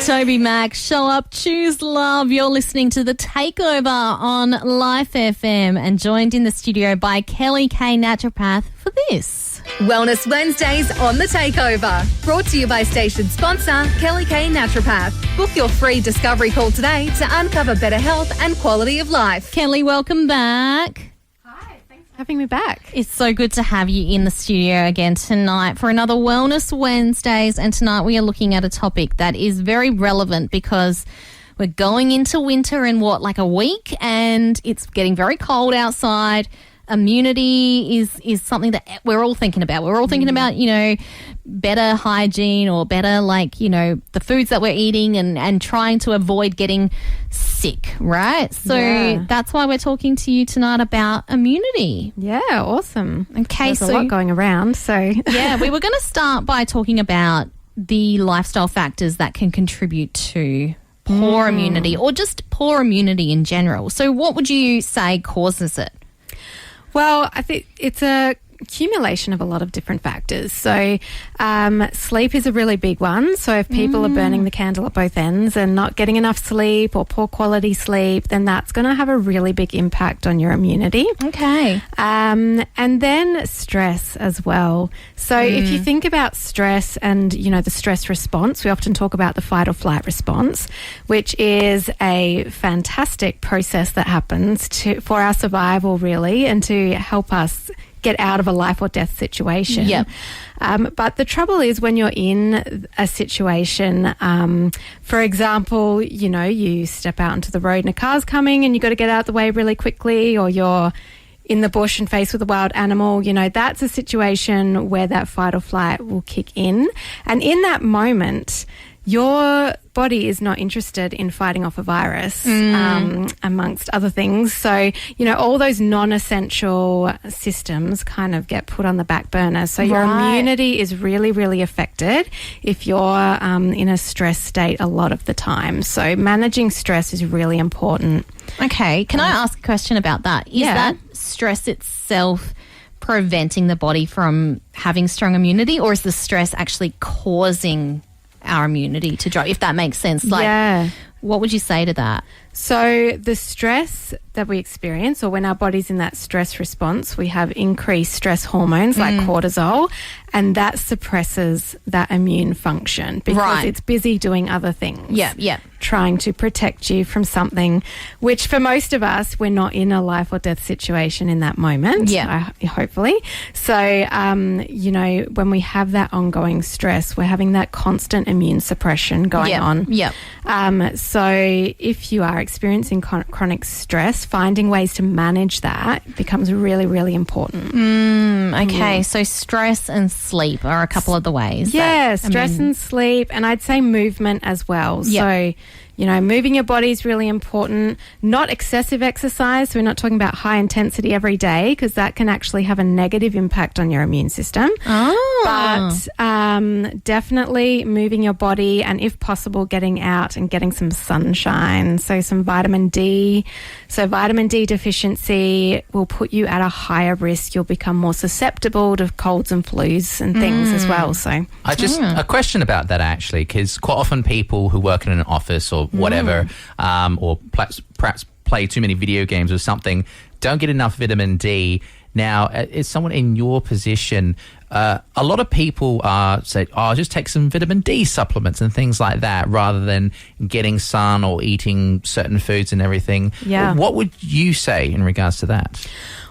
Toby Mac, show up, choose love. You're listening to The Takeover on Life FM and joined in the studio by Kelli K, Naturopath, for this. Wellness Wednesdays on The Takeover. Brought to you by station sponsor Kelli K Naturopath. Book your free discovery call today to uncover better health and quality of life. Kelli, welcome back. Having me back. It's so good to have you in the studio again tonight for another Wellness Wednesdays. And tonight we are looking at a topic that is very relevant because we're going into winter in like a week, and it's getting very cold outside. Immunity is something that we're all thinking about. We're all thinking about, better hygiene or better, the foods that we're eating and trying to avoid getting sick, right? So that's why we're talking to you tonight about immunity. Yeah, awesome. Okay, There's a lot going around, so... Yeah, we were going to start by talking about the lifestyle factors that can contribute to poor immunity or just poor immunity in general. So what would you say causes it? Well, I think it's a accumulation of a lot of different factors. So sleep is a really big one. So if people are burning the candle at both ends and not getting enough sleep or poor quality sleep, then that's going to have a really big impact on your immunity. Okay. And then stress as well. So if you think about stress and, the stress response, we often talk about the fight or flight response, which is a fantastic process that happens for our survival, really, and to help us get out of a life or death situation. Yep. But the trouble is when you're in a situation, for example, you step out into the road and a car's coming and you've got to get out of the way really quickly, or you're in the bush and faced with a wild animal, that's a situation where that fight or flight will kick in. And in that moment, your body is not interested in fighting off a virus, amongst other things. So, all those non-essential systems kind of get put on the back burner. So your immunity is really, really affected if you're in a stress state a lot of the time. So managing stress is really important. Okay. Can I ask a question about that? Is that stress itself preventing the body from having strong immunity, or is the stress actually causing our immunity to drop, if that makes sense? What would you say to that? So the stress that we experience, or when our body's in that stress response, we have increased stress hormones like cortisol, and that suppresses that immune function because it's busy doing other things. Yeah. Trying to protect you from something, which for most of us, we're not in a life or death situation in that moment. Yeah. Hopefully. So, when we have that ongoing stress, we're having that constant immune suppression going on. Yeah. So if you are experiencing chronic stress, finding ways to manage that becomes really, really important. Okay, so stress and sleep are a couple of the ways. Stress and sleep, and I'd say movement as well. So, moving your body is really important. Not excessive exercise. So we're not talking about high intensity every day, because that can actually have a negative impact on your immune system. But definitely moving your body, and if possible, getting out and getting some sunshine. So some vitamin D. So vitamin D deficiency will put you at a higher risk. You'll become more susceptible to colds and flus and things as well. So a question about that, actually, because quite often people who work in an office or whatever, or perhaps play too many video games or something, don't get enough vitamin D. Now, as someone in your position, a lot of people say, just take some vitamin D supplements and things like that, rather than getting sun or eating certain foods and everything. Yeah. What would you say in regards to that?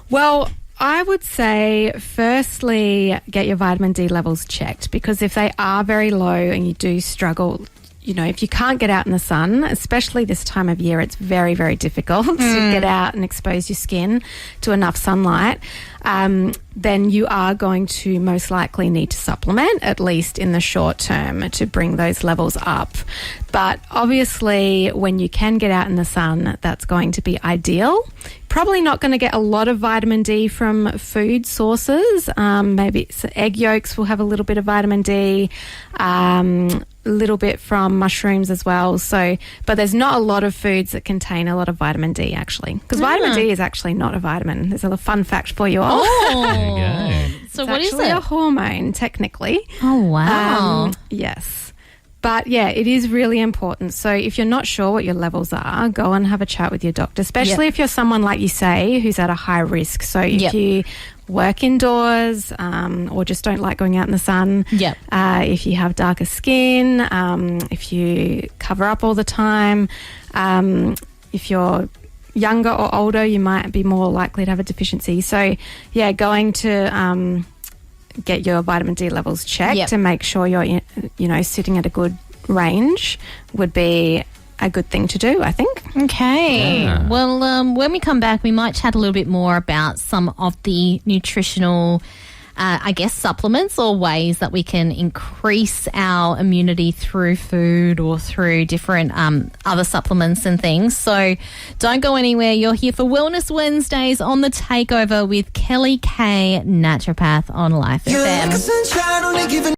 Well, I would say, firstly, get your vitamin D levels checked, because if they are very low and you do struggle, if you can't get out in the sun, especially this time of year, it's very, very difficult to get out and expose your skin to enough sunlight. Then you are going to most likely need to supplement, at least in the short term, to bring those levels up. But obviously, when you can get out in the sun, that's going to be ideal. Probably not going to get a lot of vitamin D from food sources. Maybe egg yolks will have a little bit of vitamin D, a little bit from mushrooms as well. So, but there's not a lot of foods that contain a lot of vitamin D, actually, because vitamin D is actually not a vitamin. There's a fun fact for you all. There you go. So it's what is actually it? a hormone, technically. Oh, wow. Yes. But yeah, it is really important. So if you're not sure what your levels are, go and have a chat with your doctor, especially if you're someone, like you say, who's at a high risk. So if you work indoors or just don't like going out in the sun, if you have darker skin, if you cover up all the time, if you're younger or older, you might be more likely to have a deficiency. So yeah, going to get your vitamin D levels checked and make sure you're, sitting at a good range would be a good thing to do, I think. Okay. Yeah. Well, when we come back, we might chat a little bit more about some of the nutritional supplements or ways that we can increase our immunity through food or through different other supplements and things. So don't go anywhere. You're here for Wellness Wednesdays on The Takeover with Kelli K, Naturopath on Life FM.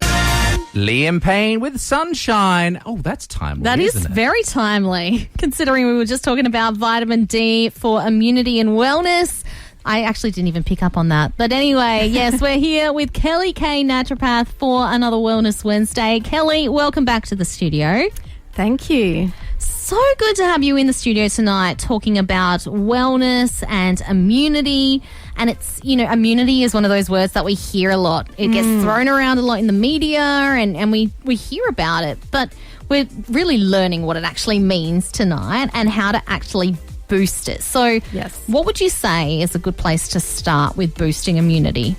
Liam Payne with Sunshine. Oh, that's timely. That is isn't it? Very timely, considering we were just talking about vitamin D for immunity and wellness. I actually didn't even pick up on that. But anyway, yes, we're here with Kelli K, Naturopath, for another Wellness Wednesday. Kelli, welcome back to the studio. Thank you. So good to have you in the studio tonight talking about wellness and immunity. And it's, immunity is one of those words that we hear a lot. It gets thrown around a lot in the media and we hear about it. But we're really learning what it actually means tonight and how to actually boost it. So what would you say is a good place to start with boosting immunity?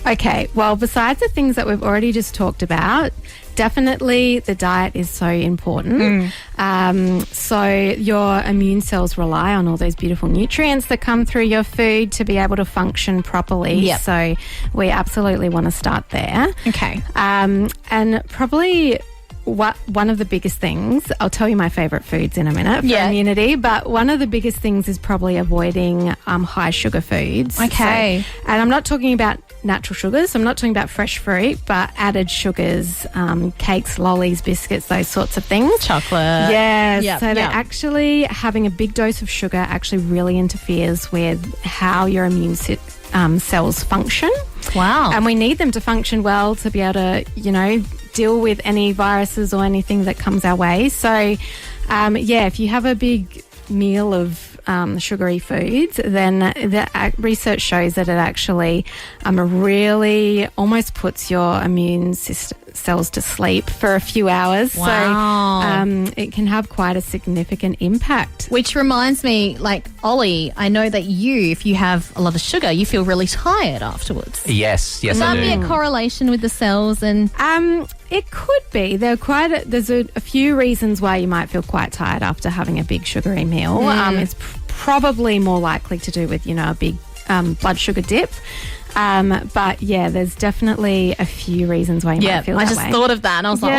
Okay, well, besides the things that we've already just talked about, definitely the diet is so important. So your immune cells rely on all those beautiful nutrients that come through your food to be able to function properly. So we absolutely want to start there. Okay. And probably one of the biggest things, I'll tell you my favourite foods in a minute for immunity, but one of the biggest things is probably avoiding high sugar foods. Okay. So, and I'm not talking about natural sugars, I'm not talking about fresh fruit, but added sugars, cakes, lollies, biscuits, those sorts of things. Chocolate. Yeah. So they're actually having a big dose of sugar actually really interferes with how your immune cells function. Wow. And we need them to function well to be able to, deal with any viruses or anything that comes our way. So, if you have a big meal of sugary foods, then the research shows that it actually really almost puts your immune cells to sleep for a few hours. Wow. So it can have quite a significant impact. Which reminds me, like, Ollie, I know that if you have a lot of sugar, you feel really tired afterwards. Yes, Would that be a correlation with the cells? And it could be. There's a few reasons why you might feel quite tired after having a big sugary meal. It's probably more likely to do with, a big blood sugar dip. But there's definitely a few reasons why you might feel that way. I just thought of that and I was like,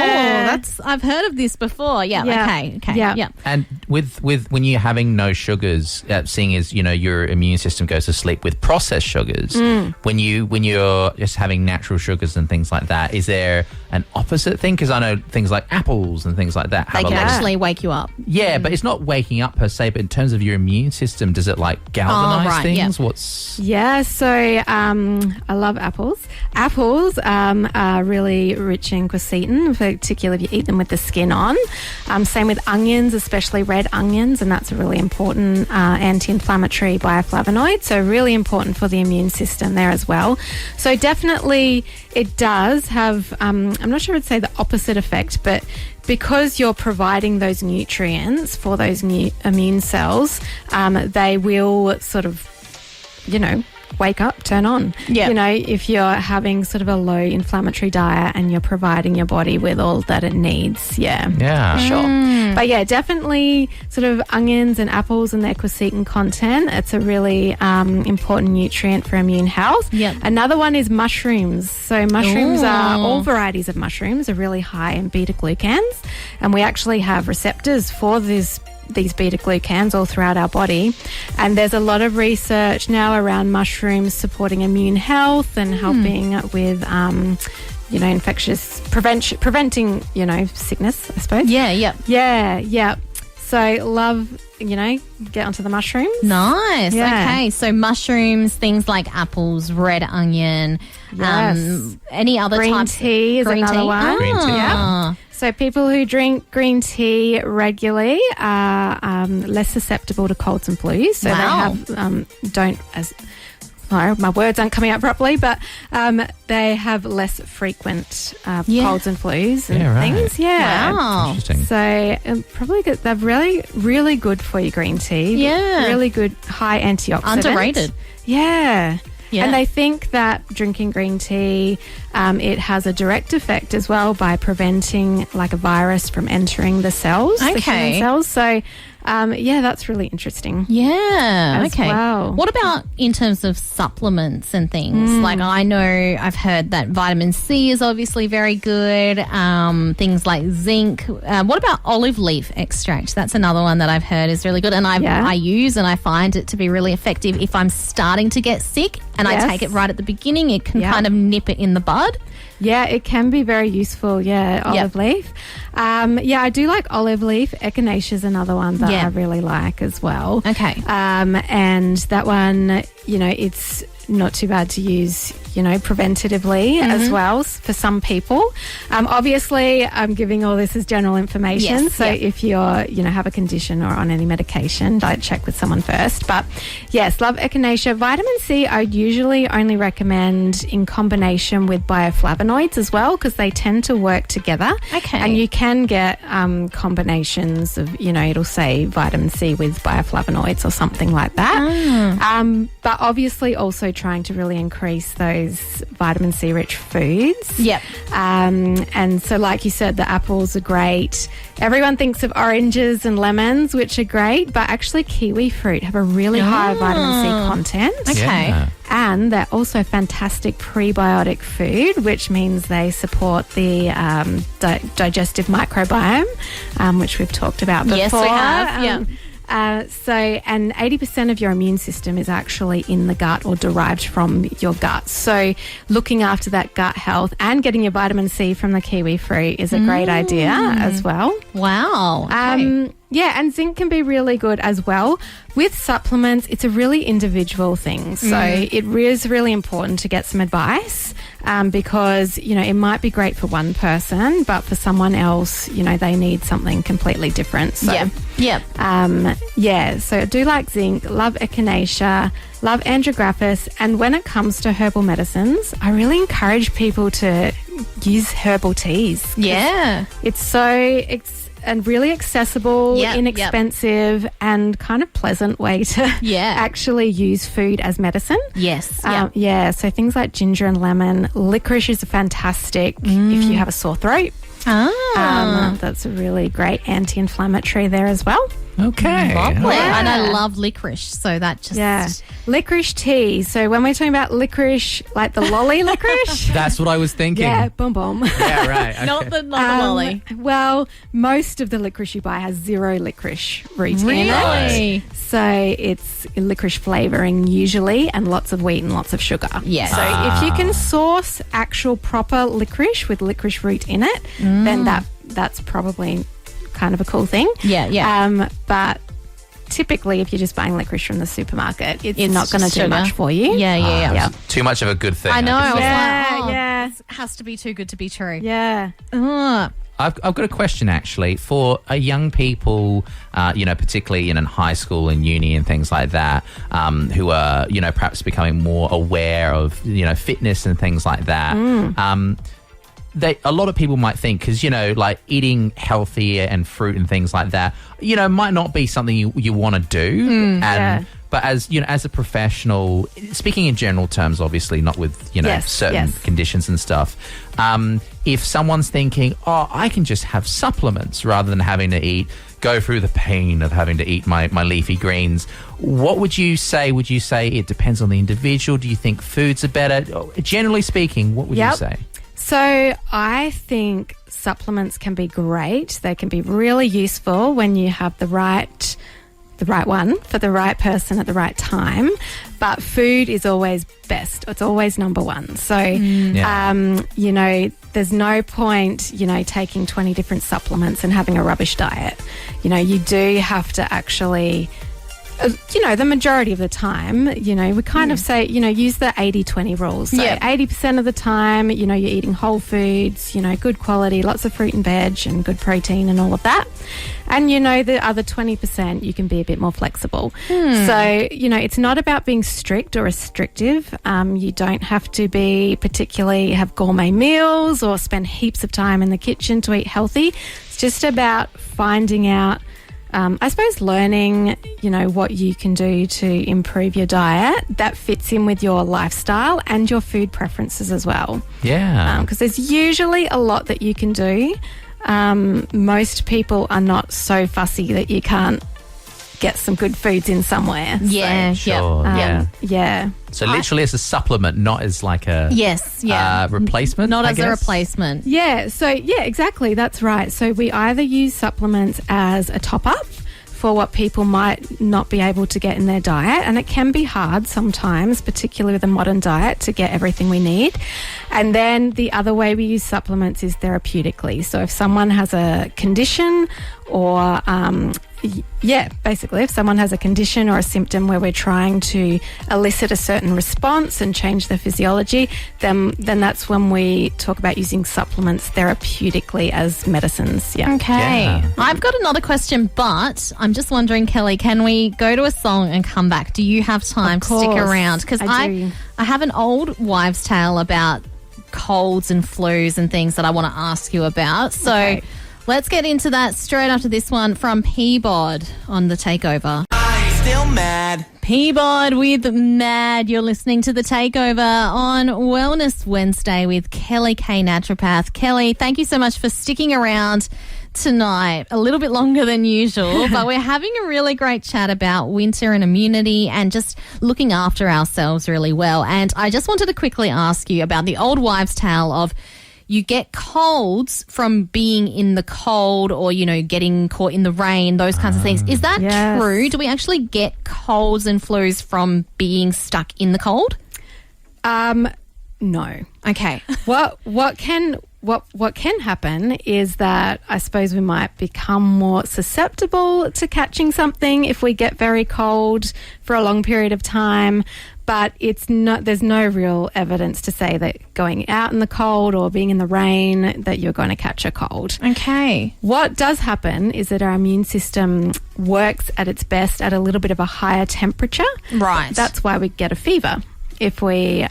I've heard of this before. Okay. Yeah. And with when you're having no sugars, seeing as, your immune system goes to sleep with processed sugars, when you're just having natural sugars and things like that, is there an opposite thing? Because I know things like apples and things like that have they can actually wake you up. Yeah, but it's not waking up per se, but in terms of your immune system, does it like galvanize things? Yeah. So I love apples. Apples are really rich in quercetin, particularly if you eat them with the skin on. Same with onions, especially red onions, and that's a really important anti-inflammatory bioflavonoid, so really important for the immune system there as well. So definitely it does have, I'm not sure I'd say the opposite effect, but because you're providing those nutrients for those new immune cells, they will sort of, wake up, turn on. Yeah. If you're having sort of a low inflammatory diet and you're providing your body with all that it needs. Yeah. Yeah. Sure. But definitely sort of onions and apples and their quercetin content. It's a really important nutrient for immune health. Yeah. Another one is mushrooms. So mushrooms all varieties of mushrooms are really high in beta-glucans, and we actually have receptors for these beta-glucans all throughout our body, and there's a lot of research now around mushrooms supporting immune health and helping with infectious preventing sickness, I suppose. Yeah. So love, get onto the mushrooms. Nice. Yeah. Okay. So mushrooms, things like apples, red onion, any other green types. Tea is another one. Green tea. Yeah. So people who drink green tea regularly are less susceptible to colds and flus. So they have my words aren't coming out properly, but they have less frequent colds and flus and things. Yeah. Wow. Interesting. So probably good. They're really, really good for your green tea. Yeah. Really good, high antioxidant. Underrated. Yeah. Yeah. And they think that drinking green tea, it has a direct effect as well by preventing like a virus from entering the cells, the human cells. So, that's really interesting. Yeah. As Okay. well. What about in terms of supplements and things? Like I know I've heard that vitamin C is obviously very good. Things like zinc. What about olive leaf extract? That's another one that I've heard is really good, and I use and I find it to be really effective if I'm starting to get sick and I take it right at the beginning. It can kind of nip it in the bud. Yeah, it can be very useful. Yeah, olive leaf. I do like olive leaf. Echinacea is another one that I really like as well. Okay. And that one, it's not too bad to use, preventatively as well for some people. Obviously, I'm giving all this as general information. Yes, so if you're, have a condition or on any medication, don't check with someone first. But yes, love echinacea. Vitamin C, I usually only recommend in combination with bioflavonoids as well, because they tend to work together. Okay. And you can get combinations of, it'll say vitamin C with bioflavonoids or something like that. But obviously also trying to really increase those vitamin C rich foods. Yep. And so like you said, the apples are great. Everyone thinks of oranges and lemons, which are great, but actually kiwi fruit have a really high vitamin C content. Okay. Yeah. And they're also fantastic prebiotic food, which means they support the digestive microbiome, which we've talked about before. Yes, we have. And 80% of your immune system is actually in the gut or derived from your gut. So looking after that gut health and getting your vitamin C from the kiwi fruit is a great idea as well. Wow. Okay. And zinc can be really good as well. With supplements, it's a really individual thing. So it is really important to get some advice because, it might be great for one person, but for someone else, they need something completely different. So, so I do like zinc, love echinacea, love andrographis. And when it comes to herbal medicines, I really encourage people to use herbal teas. Yeah. It's and really accessible, inexpensive, and kind of pleasant way to actually use food as medicine. Yes. So things like ginger and lemon. Licorice is fantastic if you have a sore throat. That's a really great anti-inflammatory there as well. Okay. Lovely. Yeah. And I love licorice, so that just... Licorice tea. So when we're talking about licorice, like the lolly licorice. That's what I was thinking. Yeah, boom, boom. Yeah, right. Okay. Not the lolly. Well, most of the licorice you buy has zero licorice root in Really? it. So it's licorice flavouring usually and lots of wheat and lots of sugar. Yes. So if you can source actual proper licorice with licorice root in it, then that's probably kind of a cool thing. Yeah. But typically if you're just buying licorice from the supermarket, it's not going to do much for you. Yeah. Too much of a good thing. I know. I was Yeah, like, this has to be too good to be true. Yeah. I've got a question actually for young people, particularly in high school and uni and things like that, who are, perhaps becoming more aware of, fitness and things like that. A lot of people might think, because, like eating healthier and fruit and things like that, might not be something you want to do. But as, as a professional, speaking in general terms, obviously, not with, certain conditions and stuff, if someone's thinking, I can just have supplements rather than having to go through the pain of having to eat my leafy greens, what would you say? Would you say it depends on the individual? Do you think foods are better? Generally speaking, what would you say? So I think supplements can be great. They can be really useful when you have the right one for the right person at the right time. But food is always best. It's always number one. So, there's no point, taking 20 different supplements and having a rubbish diet. You do have to actually the majority of the time, we kind of say, use the 80-20 rules. So 80% of the time, you're eating whole foods, good quality, lots of fruit and veg and good protein and all of that. And, the other 20%, you can be a bit more flexible. So, it's not about being strict or restrictive. You don't have to have gourmet meals or spend heaps of time in the kitchen to eat healthy. It's just about finding out, learning, what you can do to improve your diet that fits in with your lifestyle and your food preferences as well. Yeah. Because there's usually a lot that you can do. Most people are not so fussy that you can't get some good foods in somewhere. Yeah, Sure. Yeah. So literally as a supplement, not as like a replacement? Not I as a guess? replacement. Yeah, so exactly, that's right. So we either use supplements as a top-up for what people might not be able to get in their diet, and it can be hard sometimes, particularly with a modern diet, to get everything we need. And then the other way we use supplements is therapeutically. So if someone has a condition or basically if someone has a condition or a symptom where we're trying to elicit a certain response and change the physiology, then that's when we talk about using supplements therapeutically as medicines. Okay. Yeah. I've got another question, but I'm just wondering, Kelli, can we go to a song and come back? Do you have time to stick around? Because I have an old wives' tale about colds and flus and things that I want to ask you about. So let's get into that straight after this one from Peabod on The Takeover. Still mad. Peabod with Mad. You're listening to The Takeover on Wellness Wednesday with Kelli K, Naturopath. Kelli, thank you so much for sticking around tonight, a little bit longer than usual, but we're having a really great chat about winter and immunity and just looking after ourselves really well. And I just wanted to quickly ask you about the old wives' tale of you get colds from being in the cold or, getting caught in the rain, those kinds of things. Is that true? Do we actually get colds and flus from being stuck in the cold? No. Okay. What can happen is that I suppose we might become more susceptible to catching something if we get very cold for a long period of time. But there's no real evidence to say that going out in the cold or being in the rain that you're going to catch a cold. Okay. What does happen is that our immune system works at its best at a little bit of a higher temperature. Right. That's why we get a fever. If we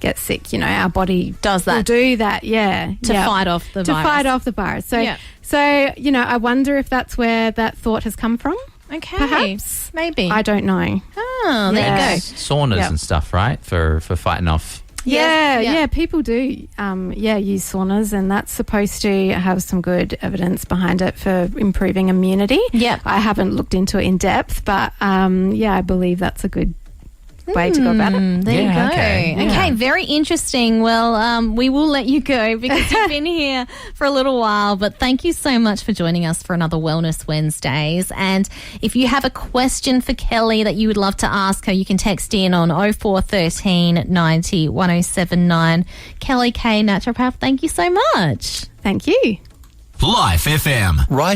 get sick, our body does that. Will do that, to fight off the virus. To fight off the virus. So, I wonder if that's where that thought has come from. Okay. Perhaps. Maybe. I don't know. Oh, there you go. Saunas and stuff, right? For fighting off. Yeah, people do, use saunas, and that's supposed to have some good evidence behind it for improving immunity. Yeah. I haven't looked into it in depth, but, I believe that's a good way to go about it. There you go. Okay, very interesting. Well, we will let you go because you've been here for a little while, but thank you so much for joining us for another Wellness Wednesdays. And if you have a question for Kelli that you would love to ask her, you can text in on 0413 90 1079. Kelli K, Naturopath, thank you so much. Thank you. Life FM. Right.